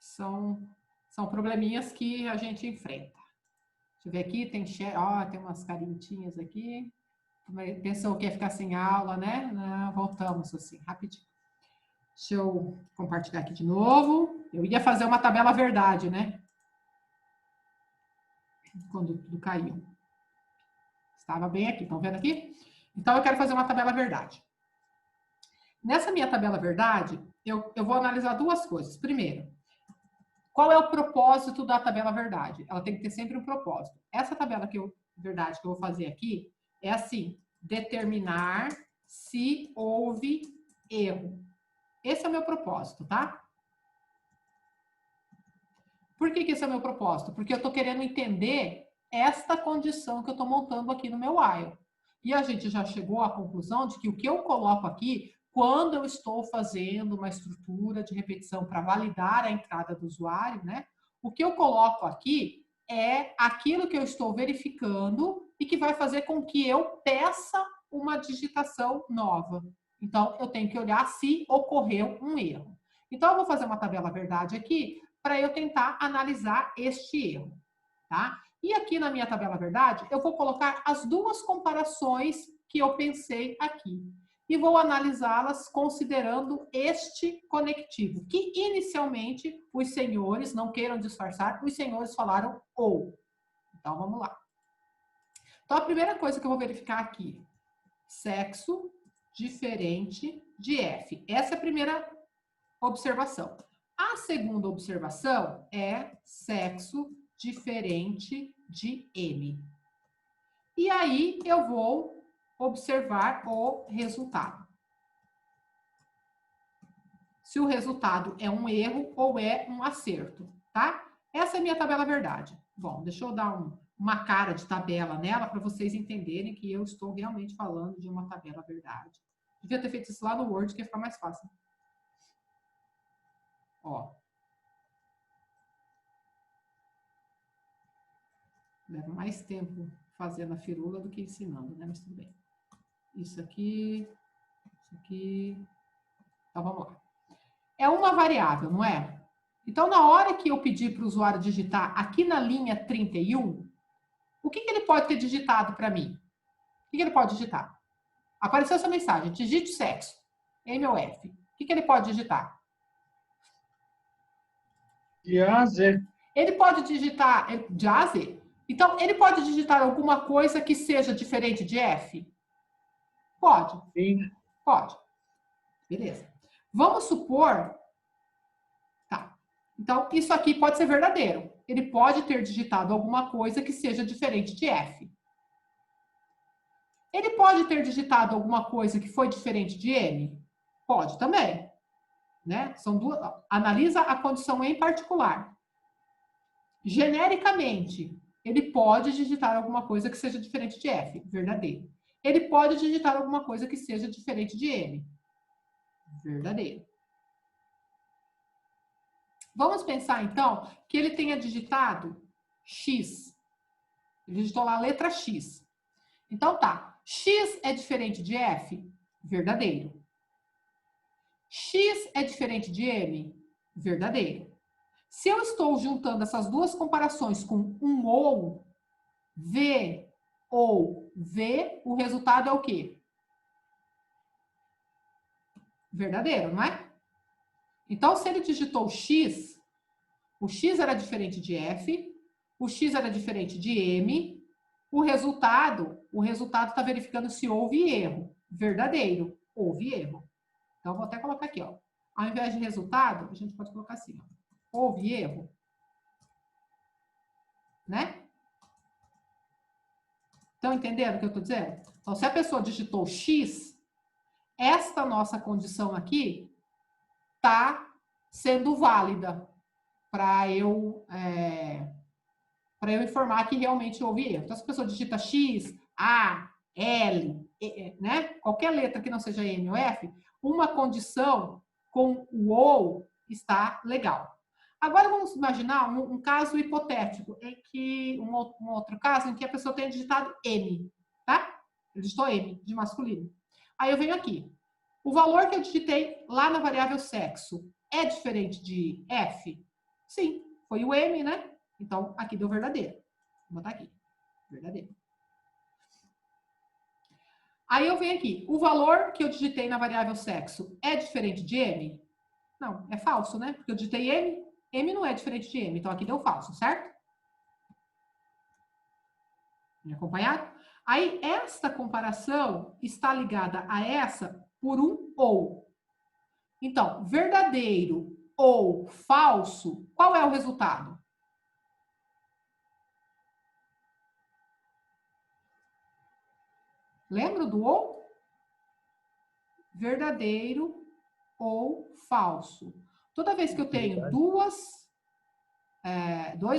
São probleminhas que a gente enfrenta. Deixa eu ver aqui, tem umas carintinhas aqui. Pensou que ia ficar sem aula, né? Não, voltamos assim, rapidinho. Deixa eu compartilhar aqui de novo. Eu ia fazer uma tabela verdade, né? Quando tudo caiu. Estava bem aqui, estão vendo aqui? Então, eu quero fazer uma tabela verdade. Nessa minha tabela verdade, eu vou analisar duas coisas. Primeiro, qual é o propósito da tabela verdade? Ela tem que ter sempre um propósito. Essa tabela verdade que eu vou fazer aqui é assim, determinar se houve erro. Esse é o meu propósito, tá? Por que esse é o meu propósito? Porque eu estou querendo entender esta condição que eu estou montando aqui no meu while. E a gente já chegou à conclusão de que o que eu coloco aqui, quando eu estou fazendo uma estrutura de repetição para validar a entrada do usuário, né? O que eu coloco aqui é aquilo que eu estou verificando e que vai fazer com que eu peça uma digitação nova. Então, eu tenho que olhar se ocorreu um erro. Então, eu vou fazer uma tabela verdade aqui para eu tentar analisar este erro, tá? E aqui na minha tabela verdade, eu vou colocar as duas comparações que eu pensei aqui. E vou analisá-las considerando este conectivo, que inicialmente os senhores, não queiram disfarçar, os senhores falaram ou. Então, vamos lá. Então, a primeira coisa que eu vou verificar aqui, sexo diferente de F. Essa é a primeira observação. A segunda observação é sexo diferente de M. E aí eu vou observar o resultado. Se o resultado é um erro ou é um acerto, tá? Essa é a minha tabela verdade. Bom, deixa eu dar uma cara de tabela nela para vocês entenderem que eu estou realmente falando de uma tabela verdade. Devia ter feito isso lá no Word, que ia ficar mais fácil. Ó. Leva mais tempo fazendo a firula do que ensinando, né? Mas tudo bem. Isso aqui, isso aqui. Então, vamos lá. É uma variável, não é? Então, na hora que eu pedir para o usuário digitar aqui na linha 31, o que ele pode ter digitado para mim? O que ele pode digitar? Apareceu essa mensagem, digite sexo, M ou F. O que ele pode digitar? De A a Z. Ele pode digitar de A a Z. Então, ele pode digitar alguma coisa que seja diferente de F? Pode. Sim. Pode. Beleza. Vamos supor... Tá. Então, isso aqui pode ser verdadeiro. Ele pode ter digitado alguma coisa que seja diferente de F. Ele pode ter digitado alguma coisa que foi diferente de M? Pode também. Né? São duas... Analisa a condição em particular. Genericamente, ele pode digitar alguma coisa que seja diferente de F, verdadeiro. Ele pode digitar alguma coisa que seja diferente de M, verdadeiro. Vamos pensar, então, que ele tenha digitado X. Ele digitou lá a letra X. Então, tá. X é diferente de F? Verdadeiro. X é diferente de M? Verdadeiro. Se eu estou juntando essas duas comparações com um ou, V ou V, o resultado é o quê? Verdadeiro, não é? Então, se ele digitou X, o X era diferente de F, o X era diferente de M, o resultado está verificando se houve erro. Verdadeiro, houve erro. Então, eu vou até colocar aqui, ó. Ao invés de resultado, a gente pode colocar assim, ó. Houve erro. Né? Estão entendendo o que eu estou dizendo? Então, se a pessoa digitou X, esta nossa condição aqui está sendo válida para eu informar que realmente houve erro. Então, se a pessoa digita X, A, L, né? Qualquer letra que não seja M ou F, uma condição com o ou está legal. Agora, vamos imaginar um caso hipotético, em que um outro caso em que a pessoa tenha digitado M, tá? Ele digitou M, de masculino. Aí eu venho aqui. O valor que eu digitei lá na variável sexo é diferente de F? Sim, foi o M, né? Então, aqui deu verdadeiro. Vou botar aqui. Verdadeiro. Aí eu venho aqui. O valor que eu digitei na variável sexo é diferente de M? Não, é falso, né? Porque eu digitei M. M não é diferente de M. Então, aqui deu falso, certo? Me acompanharam? Aí, esta comparação está ligada a essa por um ou. Então, verdadeiro ou falso, qual é o resultado? Lembra do ou? Verdadeiro ou falso. Toda vez que eu tenho dois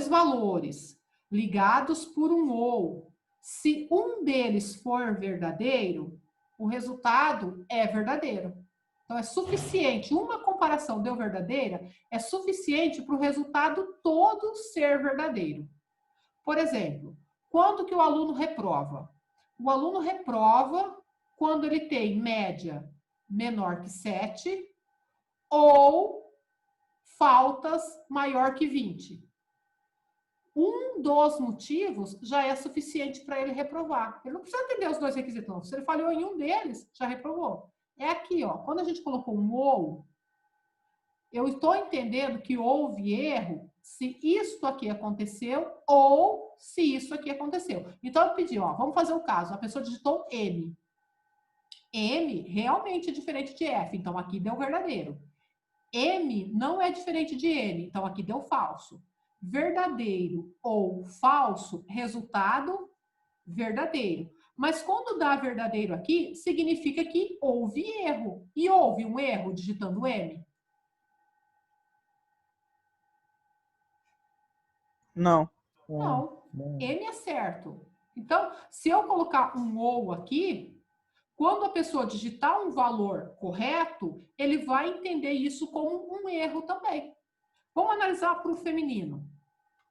valores ligados por um ou, se um deles for verdadeiro, o resultado é verdadeiro. Então, é suficiente, uma comparação deu verdadeira, é suficiente para o resultado todo ser verdadeiro. Por exemplo, quando que o aluno reprova? O aluno reprova quando ele tem média menor que 7 ou faltas maior que 20. Um dos motivos já é suficiente para ele reprovar. Ele não precisa atender os dois requisitos, não. Se ele falhou em um deles, já reprovou. É aqui, ó. Quando a gente colocou um ou, eu estou entendendo que houve erro se isto aqui aconteceu ou se isso aqui aconteceu. Então, eu pedi, ó, vamos fazer o caso. A pessoa digitou M. M realmente é diferente de F, então aqui deu verdadeiro. M não é diferente de N, então aqui deu falso. Verdadeiro ou falso, resultado verdadeiro. Mas quando dá verdadeiro aqui, significa que houve erro. E houve um erro digitando M? Não. Não. M é certo. Então, se eu colocar um ou aqui, quando a pessoa digitar um valor correto, ele vai entender isso como um erro também. Vamos analisar para o feminino.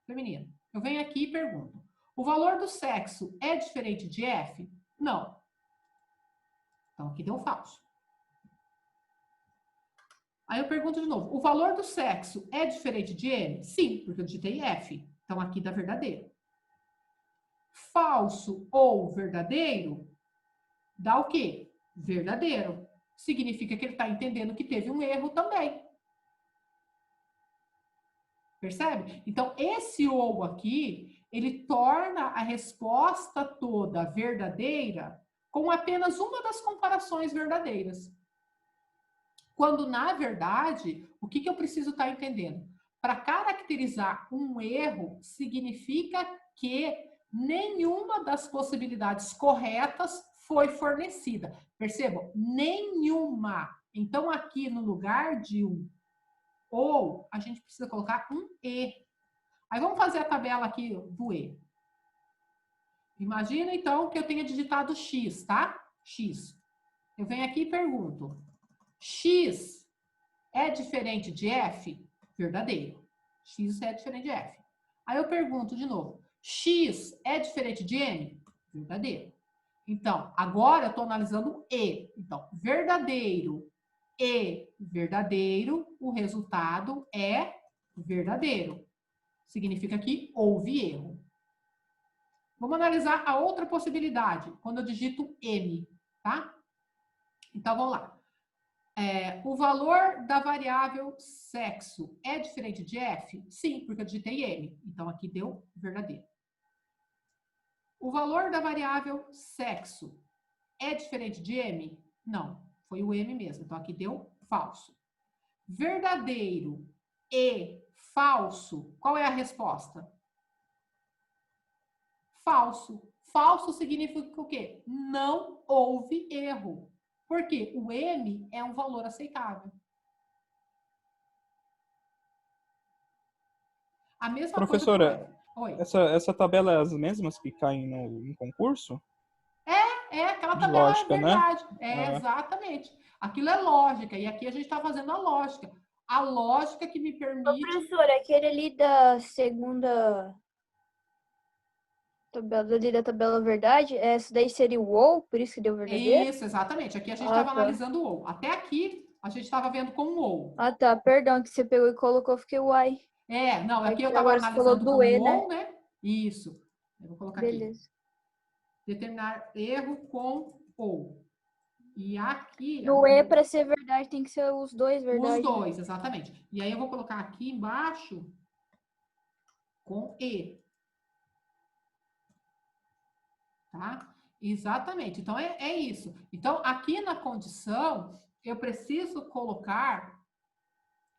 Feminino. Eu venho aqui e pergunto: o valor do sexo é diferente de F? Não. Então aqui deu falso. Aí eu pergunto de novo: o valor do sexo é diferente de M? Sim, porque eu digitei F. Então aqui dá verdadeiro. Falso ou verdadeiro dá o quê? Verdadeiro. Significa que ele está entendendo que teve um erro também. Percebe? Então, esse ou aqui, ele torna a resposta toda verdadeira com apenas uma das comparações verdadeiras. Quando, na verdade, o que eu preciso estar entendendo? Para caracterizar um erro, significa que nenhuma das possibilidades corretas foi fornecida. Percebam? Nenhuma. Então, aqui no lugar de um ou, a gente precisa colocar um e. Aí vamos fazer a tabela aqui do e. Imagina, então, que eu tenha digitado x, tá? X. Eu venho aqui e pergunto: x é diferente de f? Verdadeiro. X é diferente de f. Aí eu pergunto de novo: x é diferente de m? Verdadeiro. Então, agora eu estou analisando e. Então, verdadeiro e verdadeiro, o resultado é verdadeiro. Significa que houve erro. Vamos analisar a outra possibilidade, quando eu digito M, tá? Então, vamos lá. O valor da variável sexo é diferente de F? Sim, porque eu digitei M. Então, aqui deu verdadeiro. O valor da variável sexo é diferente de M? Não, foi o M mesmo. Então, aqui deu falso. Verdadeiro e falso, qual é a resposta? Falso. Falso significa o quê? Não houve erro. Porque o M é um valor aceitável. A mesma Professora, coisa com Oi. essa tabela é as mesmas que caem no concurso? Aquela De tabela é lógica, né? verdade. Exatamente. Aquilo é lógica. E aqui a gente está fazendo a lógica. A lógica que me Ô, permite. professora, aquele ali da segunda tabela verdade, essa daí seria o ou, por isso que deu verdadeiro? Isso, exatamente. Aqui a gente Ah, estava tá. analisando o ou. Até aqui a gente estava vendo com o ou. Ah, tá. Perdão que você pegou e colocou, fiquei uai. Não, aqui eu Aí estava agora você falou analisando do como E, né? ou, né? Isso. Eu vou colocar aqui. Beleza. Determinar erro com ou. E aqui... No E, para ser verdade, tem que ser os dois Os verdade. dois, exatamente. E aí eu vou colocar aqui embaixo com E. Tá? Exatamente. Então, é isso. Então, aqui na condição, eu preciso colocar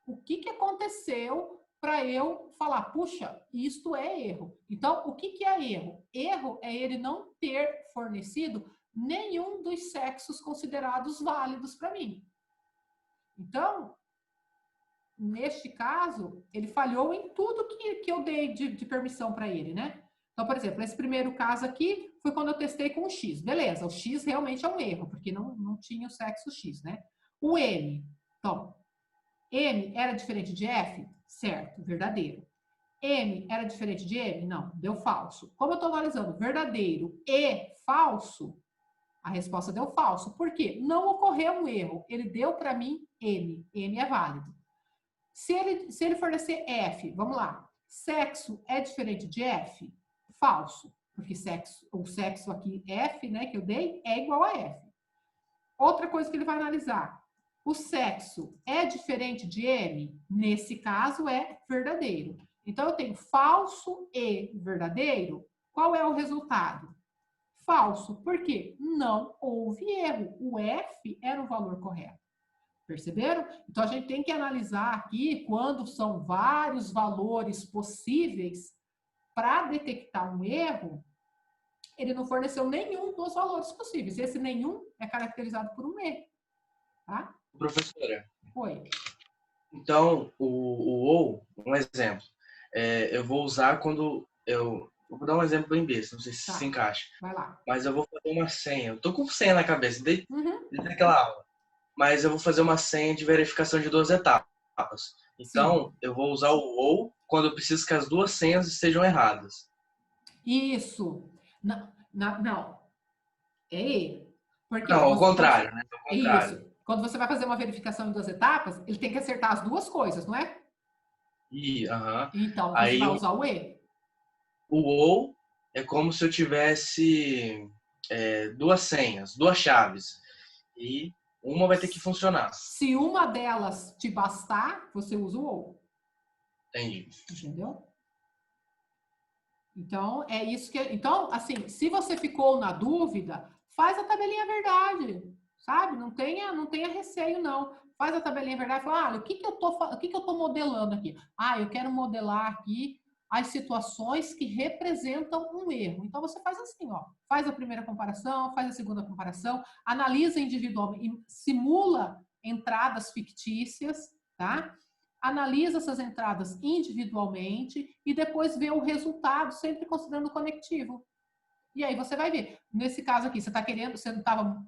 o que aconteceu para eu falar, puxa, isto é erro. Então, o que é erro? Erro é ele não ter fornecido nenhum dos sexos considerados válidos para mim. Então, neste caso, ele falhou em tudo que eu dei de permissão para ele, né? Então, por exemplo, esse primeiro caso aqui foi quando eu testei com o X. Beleza, o X realmente é um erro, porque não tinha o sexo X, né? O M, então, M era diferente de F? Certo, verdadeiro. M era diferente de M? Não, deu falso. Como eu estou analisando verdadeiro e falso, a resposta deu falso. Por quê? Não ocorreu um erro. Ele deu para mim M. M é válido. Se ele fornecer F, vamos lá. Sexo é diferente de F? Falso. Porque o sexo aqui, F, né, que eu dei, é igual a F. Outra coisa que ele vai analisar. O sexo é diferente de M? Nesse caso, é verdadeiro. Então, eu tenho falso e verdadeiro. Qual é o resultado? Falso. Por quê? Não houve erro. O F era o valor correto. Perceberam? Então, a gente tem que analisar aqui, quando são vários valores possíveis, para detectar um erro, ele não forneceu nenhum dos valores possíveis. Esse nenhum é caracterizado por um erro. Tá? Professora, Oi. então, o ou, um exemplo, eu vou usar quando eu vou dar um exemplo bem besta, não sei se Tá. se encaixa, Vai lá. mas eu vou fazer uma senha. Eu tô com senha na cabeça desde Uhum. aquela aula, mas eu vou fazer uma senha de verificação de 2 etapas. Então, Sim. eu vou usar o ou quando eu preciso que as 2 senhas estejam erradas. Isso. Não. É erro. Porque Não, ao contrário, né? Ao contrário. Isso. Quando você vai fazer uma verificação em 2 etapas, ele tem que acertar as duas coisas, não é? Aham. Então, você Aí vai usar o E. o ou é como se eu tivesse 2 senhas, 2 chaves. E uma vai ter que funcionar. Se uma delas te bastar, você usa o ou. Entendi. Entendeu? Então, é isso que... Então, assim, se você ficou na dúvida, faz a tabelinha verdade, sabe? Não tenha receio, não. Faz a tabelinha verdade e fala, o que que eu tô modelando aqui? Eu quero modelar aqui as situações que representam um erro. Então, você faz assim, ó. Faz a primeira comparação, faz a segunda comparação, analisa individualmente, simula entradas fictícias, tá? Analisa essas entradas individualmente e depois vê o resultado, sempre considerando o conectivo. E aí você vai ver. Nesse caso aqui, você não estava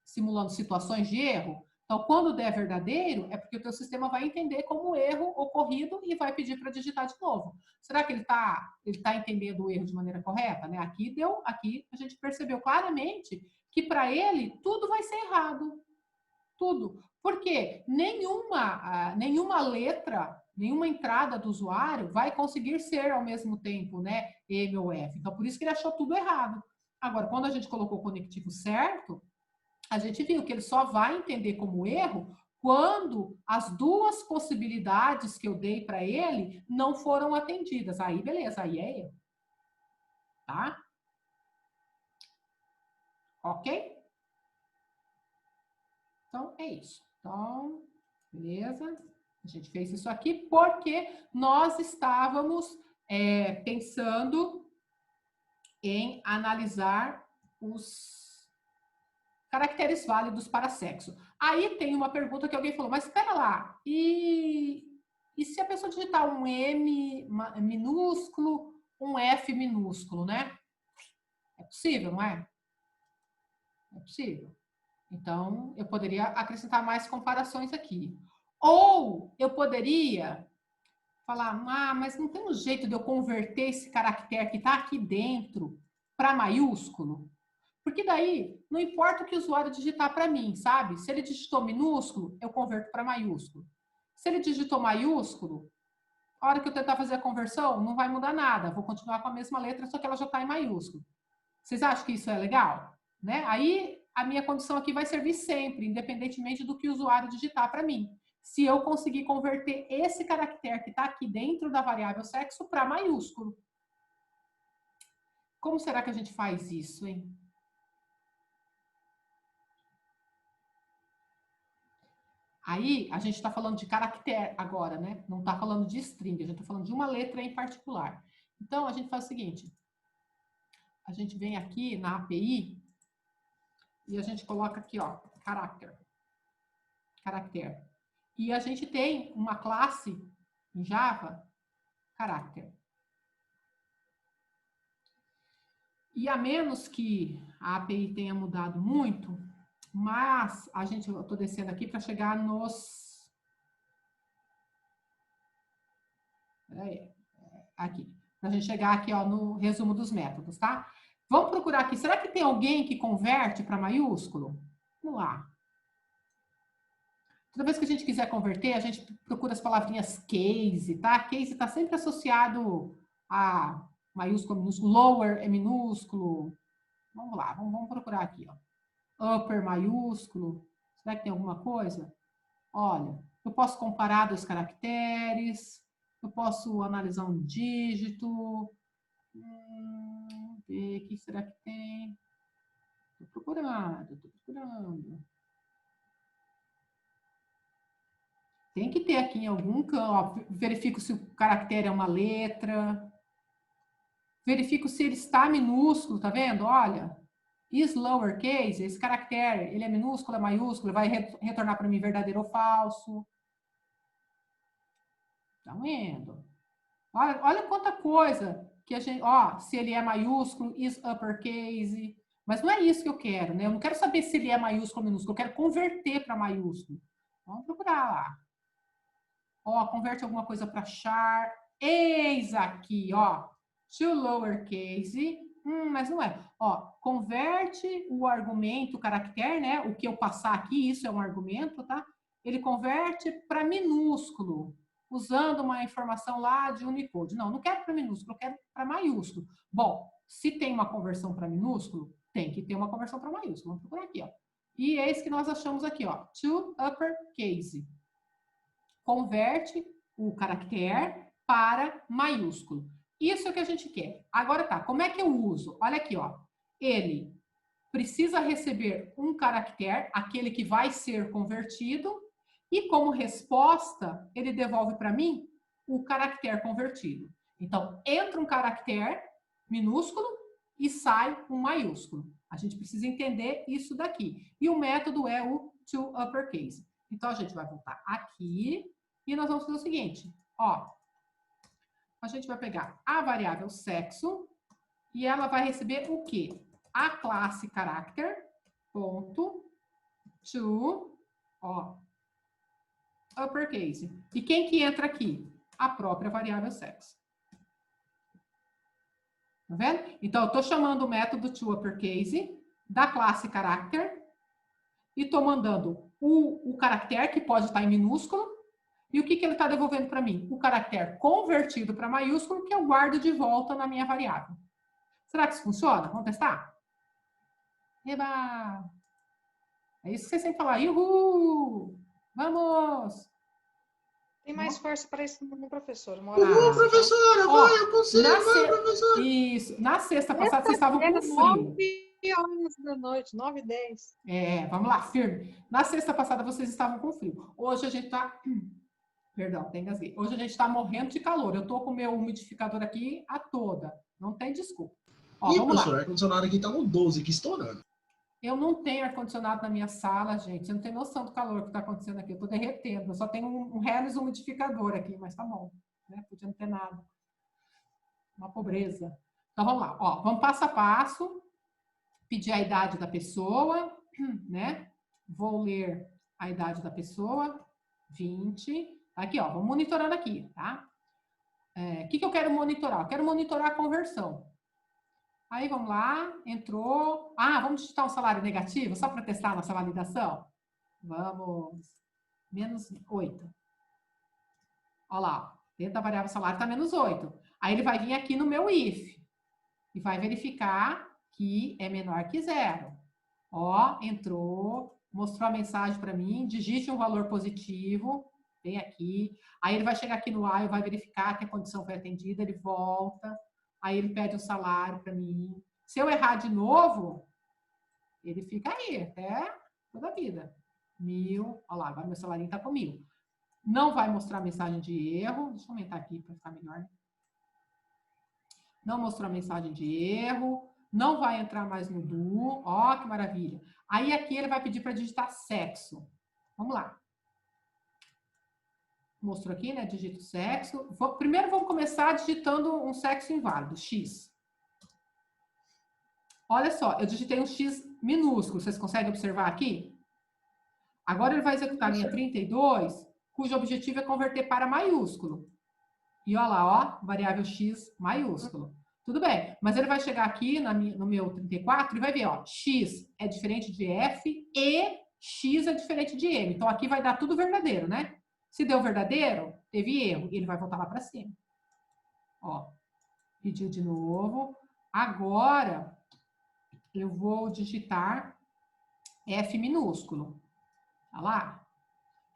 simulando situações de erro? Então, quando der verdadeiro, é porque o teu sistema vai entender como erro ocorrido e vai pedir para digitar de novo. Será que ele tá entendendo o erro de maneira correta? Né? Aqui a gente percebeu claramente que para ele tudo vai ser errado. Tudo. Porque nenhuma letra, nenhuma entrada do usuário vai conseguir ser ao mesmo tempo, né, M ou F. Então, por isso que ele achou tudo errado. Agora, quando a gente colocou o conectivo certo, a gente viu que ele só vai entender como erro quando as duas possibilidades que eu dei para ele não foram atendidas. Aí, beleza, aí é erro. Tá? Ok? Então, é isso. Então, beleza? A gente fez isso aqui porque nós estávamos pensando em analisar os caracteres válidos para sexo. Aí tem uma pergunta que alguém falou, mas espera lá, e se a pessoa digitar um M minúsculo, um F minúsculo, né? É possível, não é? É possível. Então, eu poderia acrescentar mais comparações aqui. Ou eu poderia falar, mas não tem um jeito de eu converter esse caractere que está aqui dentro para maiúsculo? Porque daí, não importa o que o usuário digitar para mim, sabe? Se ele digitou minúsculo, eu converto para maiúsculo. Se ele digitou maiúsculo, a hora que eu tentar fazer a conversão, não vai mudar nada. Vou continuar com a mesma letra, só que ela já está em maiúsculo. Vocês acham que isso é legal? Né? Aí, a minha condição aqui vai servir sempre, independentemente do que o usuário digitar para mim. Se eu conseguir converter esse caractere que está aqui dentro da variável sexo para maiúsculo. Como será que a gente faz isso, hein? Aí, a gente está falando de caractere agora, né? Não está falando de string, a gente está falando de uma letra em particular. Então, a gente faz o seguinte. A gente vem aqui na API e a gente coloca aqui, ó, caractere. E a gente tem uma classe em Java, character. E a menos que a API tenha mudado muito, mas eu estou descendo aqui para chegar nos... Aqui. Para a gente chegar aqui, ó, no resumo dos métodos, tá? Vamos procurar aqui. Será que tem alguém que converte para maiúsculo? Vamos lá. Toda vez que a gente quiser converter, a gente procura as palavrinhas case, tá? Case está sempre associado a maiúsculo, minúsculo, lower é minúsculo. Vamos lá, vamos procurar aqui, ó. Upper maiúsculo. Será que tem alguma coisa? Olha, eu posso comparar dois caracteres, eu posso analisar um dígito. Ver, o que será que tem? Estou procurando. Tem que ter aqui em algum campo. Verifico se o caractere é uma letra. Verifico se ele está minúsculo, tá vendo? Olha, is lowercase, esse caractere, ele é minúsculo, é maiúsculo, ele vai retornar para mim verdadeiro ou falso. Tá vendo? Olha quanta coisa que a gente... Ó, se ele é maiúsculo, is uppercase. Mas não é isso que eu quero, né? Eu não quero saber se ele é maiúsculo ou minúsculo, eu quero converter para maiúsculo. Vamos procurar lá. Ó, converte alguma coisa para char. Eis aqui, ó. To lowercase. Mas não é. Ó, converte o argumento, o caractere, né? O que eu passar aqui, isso é um argumento, tá? Ele converte para minúsculo, usando uma informação lá de Unicode. Não quero para minúsculo, eu quero para maiúsculo. Bom, se tem uma conversão para minúsculo, tem que ter uma conversão para maiúsculo. Vamos procurar aqui, ó. E é isso que nós achamos aqui, ó. To uppercase. Converte o caractere para maiúsculo. Isso é o que a gente quer. Agora tá, como é que eu uso? Olha aqui, ó. Ele precisa receber um caractere, aquele que vai ser convertido, e como resposta, ele devolve para mim o caractere convertido. Então, entra um caractere minúsculo e sai um maiúsculo. A gente precisa entender isso daqui. E o método é o toUppercase. Então, a gente vai voltar aqui e nós vamos fazer o seguinte, ó. A gente vai pegar a variável sexo e ela vai receber o quê? A classe character, ponto, to, ó, uppercase. E quem que entra aqui? A própria variável sexo. Tá vendo? Então, eu estou chamando o método toUppercase da classe character e estou mandando o caractere, que pode estar em minúsculo. E o que ele está devolvendo para mim? O caractere convertido para maiúsculo, que eu guardo de volta na minha variável. Será que isso funciona? Vamos testar? Eba! É isso que vocês têm que falar. Uhul! Vamos! Tem mais força para isso no professor. Uhul, professora! Vai, eu consigo, vai, professora! Isso. Na sexta passada, vocês estavam com frio. 9 horas da noite, 9h10. É, vamos lá, firme. Na sexta passada, vocês estavam com frio. Hoje a gente está... Perdão, tem engasguei. Hoje a gente está morrendo de calor. Eu estou com o meu umidificador aqui a toda. Não tem desculpa. Ó, Ih, vamos professor, lá. o ar-condicionado aqui está no 12, aqui estourando. Eu não tenho ar-condicionado na minha sala, gente. Você não tem noção do calor que está acontecendo aqui. Eu estou derretendo. Eu só tenho um Helles umidificador aqui, mas tá bom. Né? Podia não ter nada. Uma pobreza. Então, vamos lá. Ó, vamos passo a passo. Pedir a idade da pessoa, né? Vou ler a idade da pessoa. 20. Aqui, ó. Vamos monitorando aqui, tá? O que eu quero monitorar? Eu quero monitorar a conversão. Aí, vamos lá, entrou... Ah, vamos digitar um salário negativo, só para testar a nossa validação? Vamos. -8. Olha lá, Dentro da variável salário está menos 8. Aí ele vai vir aqui no meu if e vai verificar que é menor que 0. Ó, entrou, mostrou a mensagem para mim, digite um valor positivo, vem aqui. Aí ele vai chegar aqui no while, vai verificar que a condição foi atendida, ele volta. Aí ele pede um salário para mim. Se eu errar de novo, ele fica aí até toda a vida. 1.000, olha lá, agora meu salarinho está com 1.000. Não vai mostrar a mensagem de erro. Deixa eu aumentar aqui para ficar melhor. Não mostrou a mensagem de erro. Não vai entrar mais no do. Ó, que maravilha. Aí aqui ele vai pedir para digitar sexo. Vamos lá. Mostrou aqui, né? Digito sexo. Primeiro vamos começar digitando um sexo inválido, X. Olha só, eu digitei um X minúsculo. Vocês conseguem observar aqui? Agora ele vai executar a linha 32, cujo objetivo é converter para maiúsculo. E olha lá, ó, variável X maiúsculo. Tudo bem, mas ele vai chegar aqui no meu 34 e vai ver, ó, X é diferente de F e X é diferente de M. Então aqui vai dar tudo verdadeiro, né? Se deu verdadeiro, teve erro. E ele vai voltar lá para cima. Ó, pediu de novo. Agora, eu vou digitar F minúsculo. Olha lá.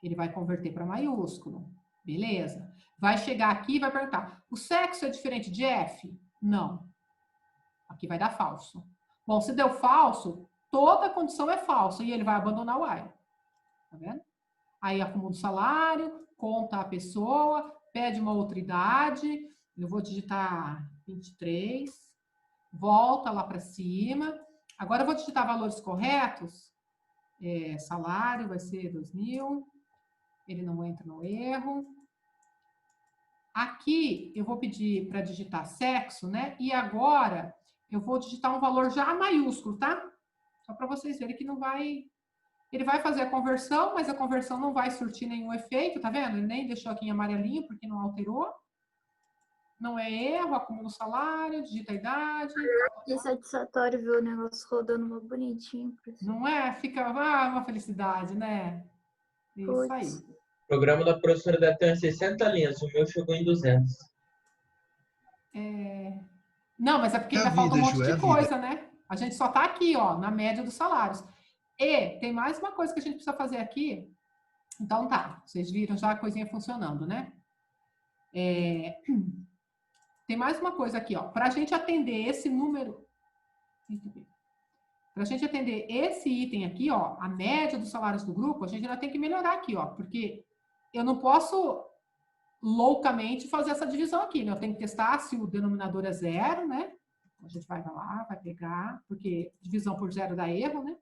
Ele vai converter para maiúsculo. Beleza. Vai chegar aqui e vai perguntar, o sexo é diferente de F? Não. Aqui vai dar falso. Bom, se deu falso, toda a condição é falsa e ele vai abandonar o while. Tá vendo? Aí acumula o salário, conta a pessoa, pede uma outra idade. Eu vou digitar 23. Volta lá para cima. Agora eu vou digitar valores corretos. Salário vai ser 2.000. Ele não entra no erro. Aqui eu vou pedir para digitar sexo, né? E agora eu vou digitar um valor já maiúsculo, tá? Só para vocês verem que não vai... Ele vai fazer a conversão, mas a conversão não vai surtir nenhum efeito, tá vendo? Ele nem deixou aqui em amarelinho porque não alterou. Não é erro, acumula o salário, digita a idade. Que satisfatório ver o negócio rodando uma bonitinho. Não é? Fica uma felicidade, né? Isso aí. O programa da professora deve ter umas 60 linhas, o meu chegou em 200. Não, mas é porque ainda falta um monte de coisa, né? A gente só tá aqui, ó, na média dos salários. E tem mais uma coisa que a gente precisa fazer aqui. Então tá, vocês viram já a coisinha funcionando, né? Tem mais uma coisa aqui, ó. Para a gente atender esse número... Para a gente atender esse item aqui, ó, a média dos salários do grupo, a gente ainda tem que melhorar aqui, ó. Porque eu não posso loucamente fazer essa divisão aqui, né? Eu tenho que testar se o denominador é 0, né? A gente vai lá, vai pegar, porque divisão por 0 dá erro, né?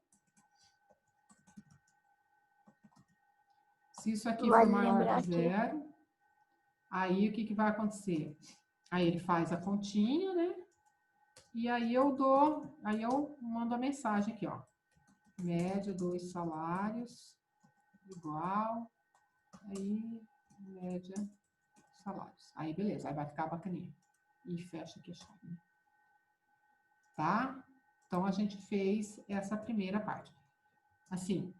Se isso aqui for maior que 0, aí o que vai acontecer? Aí ele faz a continha, né? E aí eu mando a mensagem aqui, ó. Média 2 salários igual, aí média salários. Aí beleza, aí vai ficar bacaninha. E fecha aqui a chave. Tá? Então a gente fez essa primeira parte. Assim,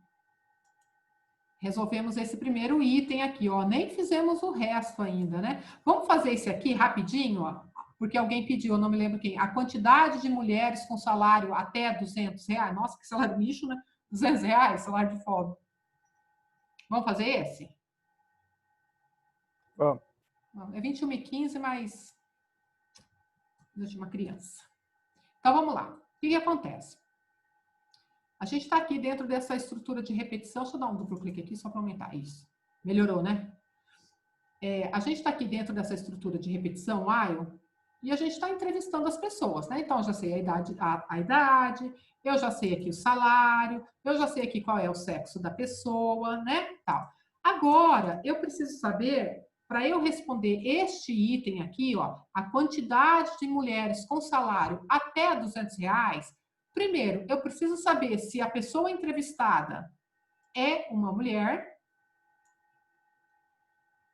resolvemos esse primeiro item aqui, ó. Nem fizemos o resto ainda, né? Vamos fazer esse aqui rapidinho, ó. Porque alguém pediu, eu não me lembro quem. A quantidade de mulheres com salário até R$200. Nossa, que salário lixo, né? R$200, salário de fome. Vamos fazer esse? Vamos. É 21.015, mas... de uma criança. Então, vamos lá. O que acontece? A gente está aqui dentro dessa estrutura de repetição. Deixa eu dar um duplo clique aqui só para aumentar isso. Melhorou, né? A gente está aqui dentro dessa estrutura de repetição, while, e a gente está entrevistando as pessoas, né? Então, eu já sei a idade, eu já sei aqui o salário, eu já sei aqui qual é o sexo da pessoa, né? Tal. Agora, eu preciso saber, para eu responder este item aqui, ó, a quantidade de mulheres com salário até R$200, primeiro, eu preciso saber se a pessoa entrevistada é uma mulher.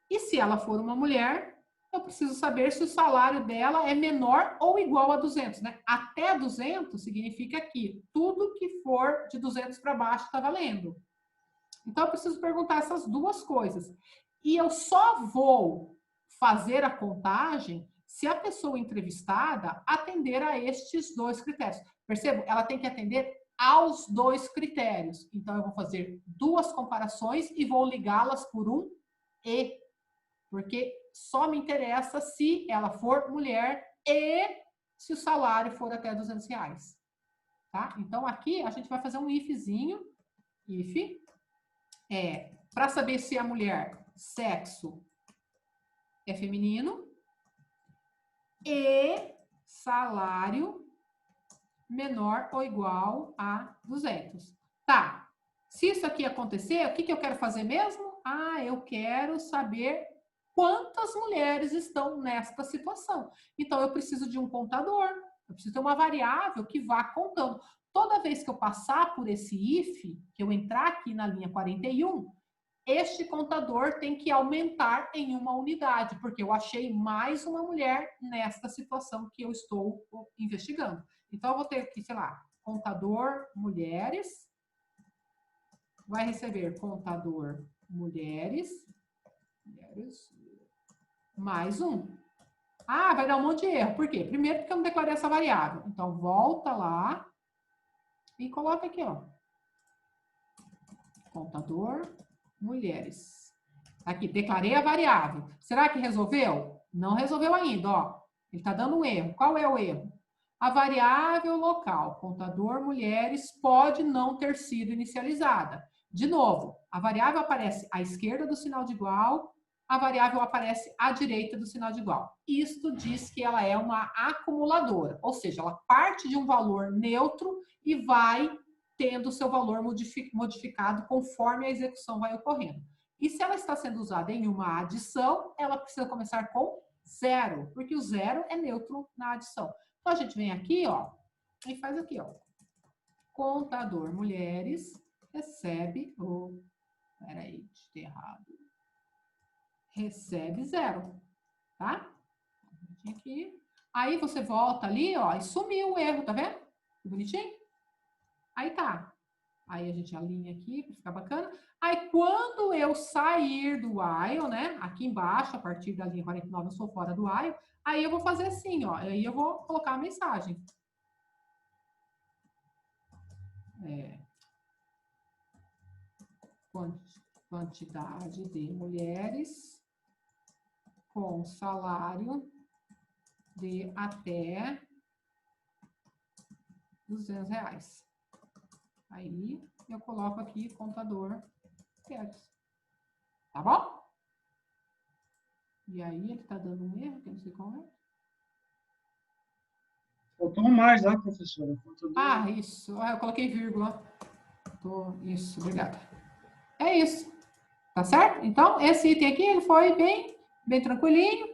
E se ela for uma mulher, eu preciso saber se o salário dela é menor ou igual a 200, né? Até 200 significa que tudo que for de 200 para baixo está valendo. Então, eu preciso perguntar essas duas coisas. E eu só vou fazer a contagem se a pessoa entrevistada atender a estes 2 critérios. Percebo? Ela tem que atender aos 2 critérios. Então, eu vou fazer 2 comparações e vou ligá-las por um e, porque só me interessa se ela for mulher e se o salário for até R$200. Tá? Então, aqui a gente vai fazer um ifzinho, if, para saber se a mulher, sexo é feminino e salário menor ou igual a 200. Tá. Se isso aqui acontecer, o que eu quero fazer mesmo? Ah, eu quero saber quantas mulheres estão nesta situação. Então, eu preciso de um contador. Eu preciso ter uma variável que vá contando. Toda vez que eu passar por esse if, que eu entrar aqui na linha 41, este contador tem que aumentar em uma unidade, porque eu achei mais uma mulher nesta situação que eu estou investigando. Então, eu vou ter aqui, sei lá, contador mulheres, vai receber contador mulheres, mais um. Ah, vai dar um monte de erro. Por quê? Primeiro, porque eu não declarei essa variável. Então, volta lá e coloca aqui, ó. Contador mulheres. Aqui, declarei a variável. Será que resolveu? Não resolveu ainda, ó. Ele está dando um erro. Qual é o erro? A variável local, contador mulheres, pode não ter sido inicializada. De novo, a variável aparece à esquerda do sinal de igual, a variável aparece à direita do sinal de igual. Isto diz que ela é uma acumuladora, ou seja, ela parte de um valor neutro e vai tendo o seu valor modificado conforme a execução vai ocorrendo. E se ela está sendo usada em uma adição, ela precisa começar com 0, porque o 0 é neutro na adição. Então, a gente vem aqui, ó, e faz aqui, ó. Contador mulheres recebe o... Peraí, digitei errado. Recebe 0, tá? Aqui. Aí você volta ali, ó, e sumiu o erro, tá vendo? Que bonitinho? Aí tá. Aí a gente alinha aqui para ficar bacana. Aí quando eu sair do while, né? Aqui embaixo, a partir da linha 49, eu sou fora do while. Aí eu vou fazer assim, ó. Aí eu vou colocar a mensagem. Quantidade de mulheres com salário de até R$200. Aí eu coloco aqui contador mulheres. Tá bom? E aí ele tá dando um erro, que eu não sei qual é. Faltou um mais lá, professora. Ah, isso. Ah, eu coloquei vírgula. Isso, obrigada. É isso. Tá certo? Então, esse item aqui, ele foi bem tranquilinho.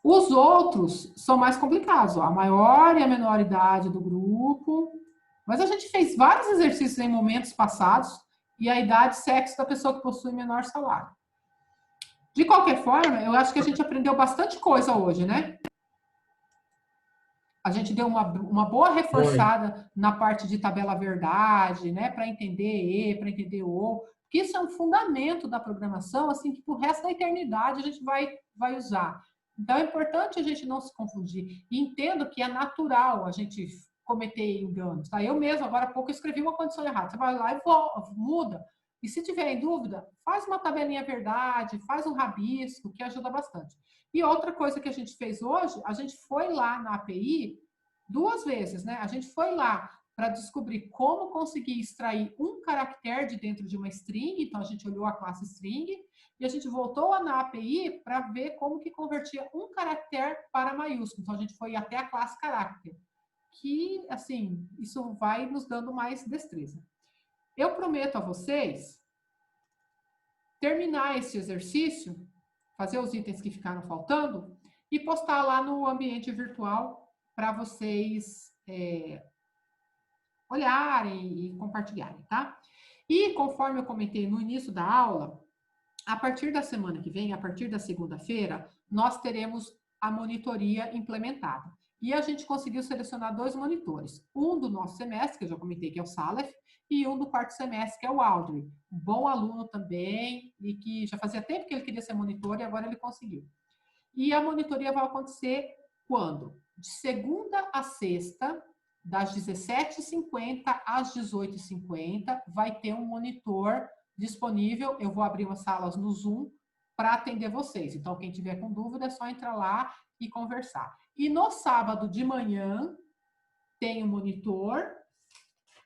Os outros são mais complicados, ó. A maior e a menor idade do grupo. Mas a gente fez vários exercícios em momentos passados e a idade e sexo da pessoa que possui menor salário. De qualquer forma, eu acho que a gente aprendeu bastante coisa hoje, né? A gente deu uma boa reforçada na parte de tabela verdade, né? Para entender para entender o. Que isso é um fundamento da programação, assim, que pro resto da eternidade a gente vai usar. Então, é importante a gente não se confundir. E entendo que é natural a gente cometer enganos, tá? Eu mesmo, agora há pouco, escrevi uma condição errada. Você vai lá e muda. E se tiver em dúvida, faz uma tabelinha verdade, faz um rabisco, que ajuda bastante. E outra coisa que a gente fez hoje, a gente foi lá na API 2 vezes, né? A gente foi lá para descobrir como conseguir extrair um caractere de dentro de uma string. Então, a gente olhou a classe string e a gente voltou lá na API para ver como que convertia um caractere para maiúsculo. Então, a gente foi até a classe character, que, assim, isso vai nos dando mais destreza. Eu prometo a vocês terminar esse exercício, fazer os itens que ficaram faltando e postar lá no ambiente virtual para vocês olharem e compartilharem, tá? E conforme eu comentei no início da aula, a partir da semana que vem, a partir da segunda-feira, nós teremos a monitoria implementada. E a gente conseguiu selecionar 2 monitores. Um do nosso semestre, que eu já comentei que é o Salef, e um do quarto semestre, que é o Audrey. Um bom aluno também, e que já fazia tempo que ele queria ser monitor e agora ele conseguiu. E a monitoria vai acontecer quando? De segunda a sexta, das 17h50 às 18h50, vai ter um monitor disponível. Eu vou abrir umas salas no Zoom para atender vocês. Então, quem tiver com dúvida, é só entrar lá e conversar. E no sábado de manhã, tem um monitor.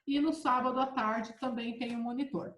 E no sábado à tarde também tem um monitor.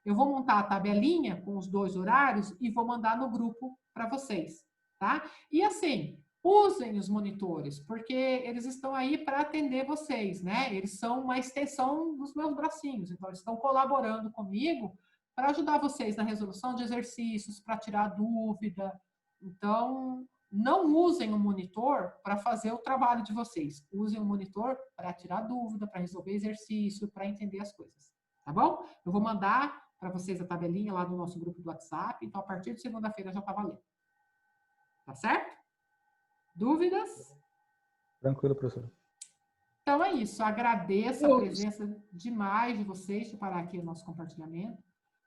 Eu vou montar a tabelinha com os 2 horários e vou mandar no grupo para vocês, tá? E assim, usem os monitores, porque eles estão aí para atender vocês, né? Eles são uma extensão dos meus bracinhos, então eles estão colaborando comigo para ajudar vocês na resolução de exercícios, para tirar dúvida. Então, não usem o monitor para fazer o trabalho de vocês. Usem o monitor para tirar dúvida, para resolver exercício, para entender as coisas. Tá bom? Eu vou mandar para vocês a tabelinha lá no nosso grupo do WhatsApp. Então, a partir de segunda-feira já está valendo. Tá certo? Dúvidas? Tranquilo, professor. Então é isso. Agradeço a presença demais de vocês. Deixa eu parar aqui o nosso compartilhamento.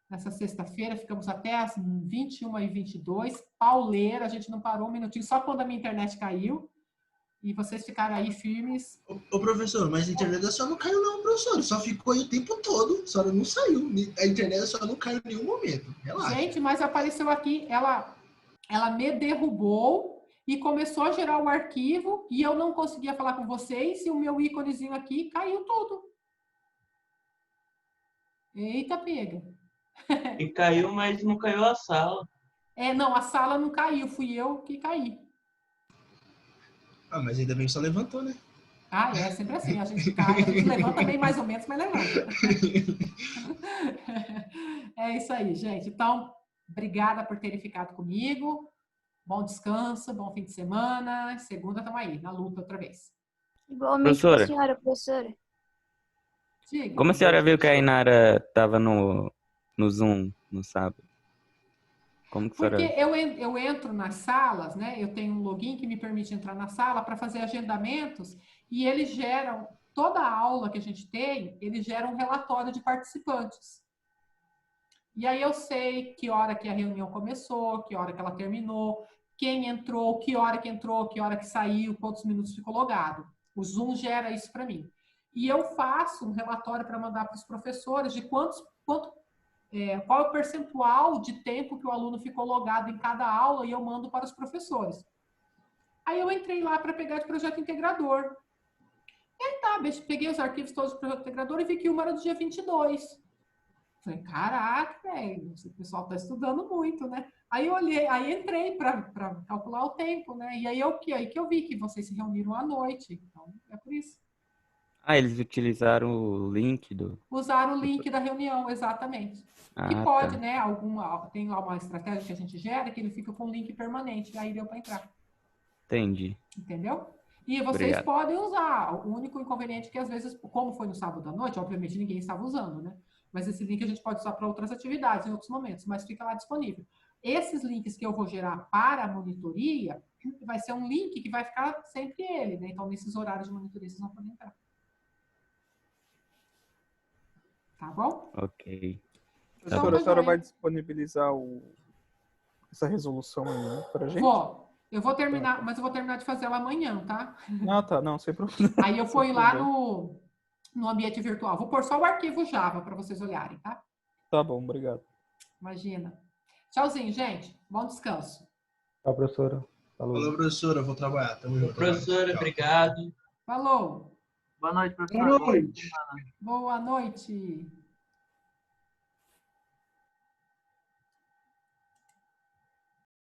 Nessa sexta-feira, ficamos até às 21h22. Pauleira, a gente não parou um minutinho, só quando a minha internet caiu. E vocês ficaram aí firmes. Ô, professor, mas a internet da senhora não caiu não, professor. Só ficou aí o tempo todo. A senhora não saiu. A internet da senhora não caiu em nenhum momento. Relaxa. Gente, mas apareceu aqui, ela me derrubou e começou a gerar o arquivo e eu não conseguia falar com vocês e o meu íconezinho aqui caiu tudo. Eita, pega. E caiu, mas não caiu a sala. Não, a sala não caiu, fui eu que caí. Ah, mas ainda bem que só levantou, né? Ah, é sempre assim, a gente cai, a gente levanta bem mais ou menos, mas levanta. É isso aí, gente. Então, obrigada por terem ficado comigo. Bom descanso, bom fim de semana. Segunda, estamos aí, na luta outra vez. Igualmente para a senhora, professora. Diga. Como a senhora viu que a Inara estava no Zoom no sábado? Como que a senhora... Porque eu entro nas salas, né? Eu tenho um login que me permite entrar na sala para fazer agendamentos e eles geram, toda a aula que a gente tem, eles geram um relatório de participantes. E aí eu sei que hora que a reunião começou, que hora que ela terminou, quem entrou, que hora que saiu, quantos minutos ficou logado. O Zoom gera isso para mim. E eu faço um relatório para mandar para os professores de qual é o percentual de tempo que o aluno ficou logado em cada aula e eu mando para os professores. Aí eu entrei lá para pegar de projeto integrador. E aí tá, peguei os arquivos todos do projeto integrador e vi que uma era do dia 22. Falei, caraca, velho, esse pessoal está estudando muito, né? Aí eu olhei, aí entrei para calcular o tempo, né? E aí que eu vi que vocês se reuniram à noite. Então, é por isso. Ah, eles utilizaram o link do... Usaram o link da reunião, exatamente. Que pode, né? Tem lá uma estratégia que a gente gera que ele fica com o link permanente. Aí deu para entrar. Entendi. Entendeu? E vocês podem usar. O único inconveniente é que às vezes, como foi no sábado à noite, obviamente ninguém estava usando, né? Mas esse link a gente pode usar para outras atividades em outros momentos, mas fica lá disponível. Esses links que eu vou gerar para a monitoria, vai ser um link que vai ficar sempre ele, né? Então, nesses horários de monitoria, vocês vão poder entrar. Tá bom? Ok. Professora, a senhora vai disponibilizar essa resolução aí pra gente? Eu vou terminar, mas eu vou terminar de fazer ela amanhã, tá? Ah, tá. Não, sem problema. Aí eu ponho lá no ambiente virtual. Vou pôr só o arquivo Java para vocês olharem, tá? Tá bom, obrigado. Imagina. Tchauzinho, gente. Bom descanso. Tchau, professora. Falou, professora. Vou trabalhar. Tamo junto. Professora, obrigado. Falou. Boa noite, professora. Boa noite. Boa noite.